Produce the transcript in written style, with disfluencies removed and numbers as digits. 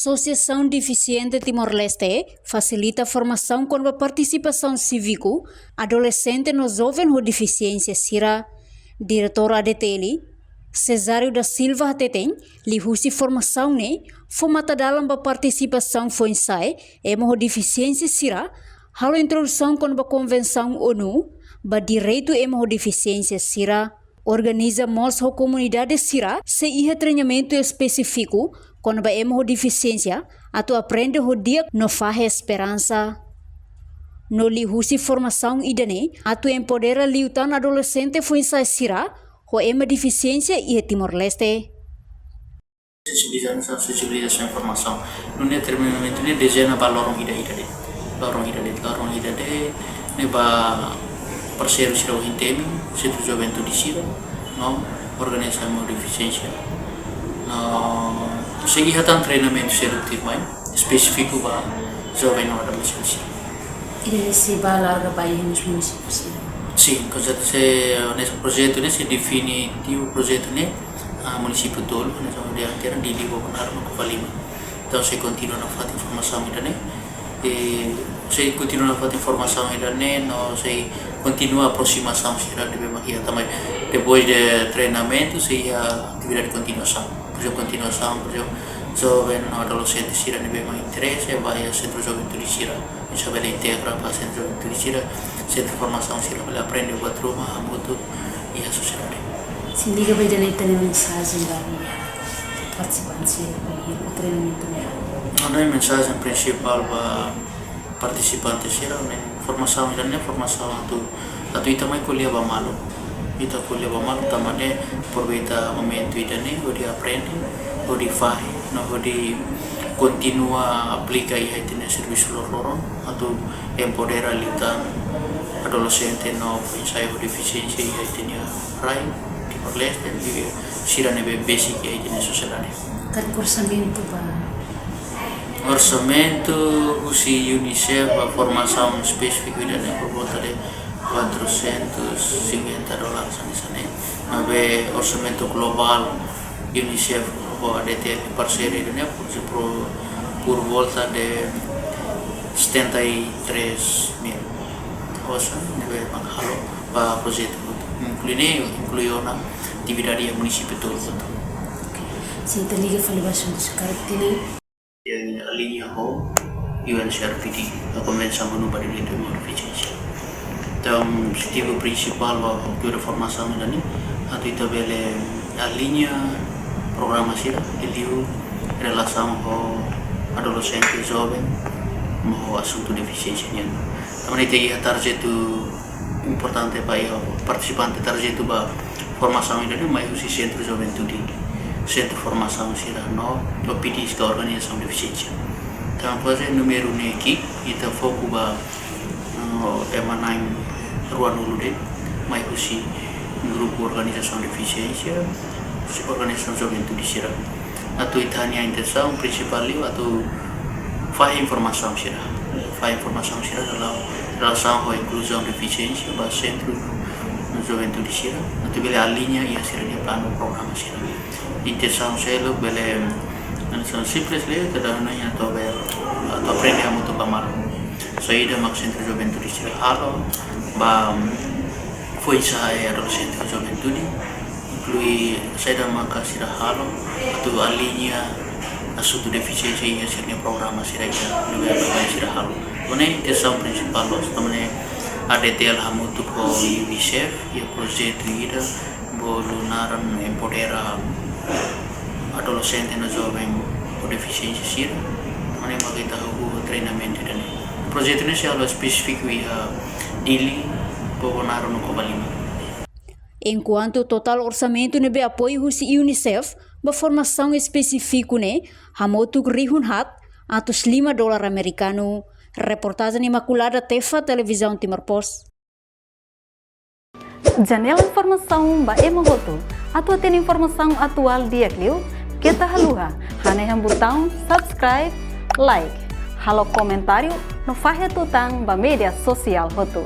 Associação Deficiente Timor-Leste facilita a formação com a participação cívico adolescente no jovem com deficiência sira. Diretor ADTL, Cesário da Silva Hateteng, li husi formação ne, fomata dalam ba participação foi ensai, com deficiência sira, halo introdução com a Convenção ONU, ba direito com deficiência sira. Organiza mos a comunidade sira se ia treinamento específico quando hemos deficiência, atu aprende o dia no fahe esperança. No li husi formação idane, atu empodera liutan adolescente foi sai sira, ho ema deficiência e Timor-Leste. Sensibilização e informação. No treinamento ne desenha ba lorong ida de. Lorong ida de ne ba parceiro sira o intemi, centro juventude sira, no organização de deficiência. No segi hatan treinamento selektif mai específico ba jovem no adolescência. Ele se vai larga bairro nos municípios. Sim, nesse projeto né se define o projeto né a município todo, nessa onde a terra de Ligo com arma com Valima. Então se continua na fazer informação ainda né. Se continua na fazer informação ainda né, no se continua a aproximação será de bem também depois de treinamento se a atividade de continuação. Continuação, por exemplo, jovem adolescente sira ne bem interesse, vai a centro juventude sira, isso vai integrar para centro juventude sira, centro formação sira para aprender o trauma, a moto e a sociedade. Se liga bem dele tem mensagem da participantes do treinamento. Não é mensagem principal para participantes sira, né? Formação ainda não é formação atu itu também colher ba malu. Kita kuliah bamal tamane aproveita momento idane odi aprende odi fai no odi continua aplica i haitine serviço loron atau empodera litan adolescente no ensaio deficiência i haitine rai Timor-Leste e sirane be basic i haitine sociedade. Kan orçamento ba orçamento usi UNICEF a formação específica idane por volta de $450 sana. Nabe orçamento global UNICEF o ADTL parceiro né por volta de 73.000. Osa nabe maghalo para projeto incluiu na atividade município todo. Se te liga falibação dos caracteres yang alinea ho UNCRPD a Convenção ONU para o Direito de Deficiência. Então, o objetivo principal da formação ini atau itu bele a linha programa sira ele relação com adolescente jovem mau assunto deficiência ni. Também tem a target importante para participante target ba formação ini mai usi centro juventude centro formação sira no OPD que organização deficiência. Então, pode número ni aqui kita fokus ba emanai ruang dulu deh, mai usi grupo organização deficiência, organização juventude sira. Atau itanya intenção principal atau faz informação sira dalam relação com inclusão deficiência ba centro juventude sira. Atau bila alinha ia sira ni plano programa sira. Intenção selo bele intenção simples le kadang-kadang atau aprender a motor pamar. Saída mak centro juventude sira halo ba foi saya adolescente juventude inclui saya maka sira halo atau alinea assunto deficiência e hasilnya programa sira lebih sira halo. Kone intenção principal los tamane ADTL hamutu ko UNICEF ya projeto ida bolunaran empodera adolescente na jovem com deficiência sira tamane makita ho treinamento dan projeto ini selalu spesifik via dili povonaram no Covalima. Enquanto o total orçamento nebe apoio husi UNICEF ba formação específico ne hamotuk rihun hat atus $5 americano. Reportagem Imaculada Tefa Televisão Timor Post. Janela informação ba emohoto atau tem informação atual dia kliu kita haluha hane botão subscribe like halo comentário no fahe tutang ba media sosial hotu.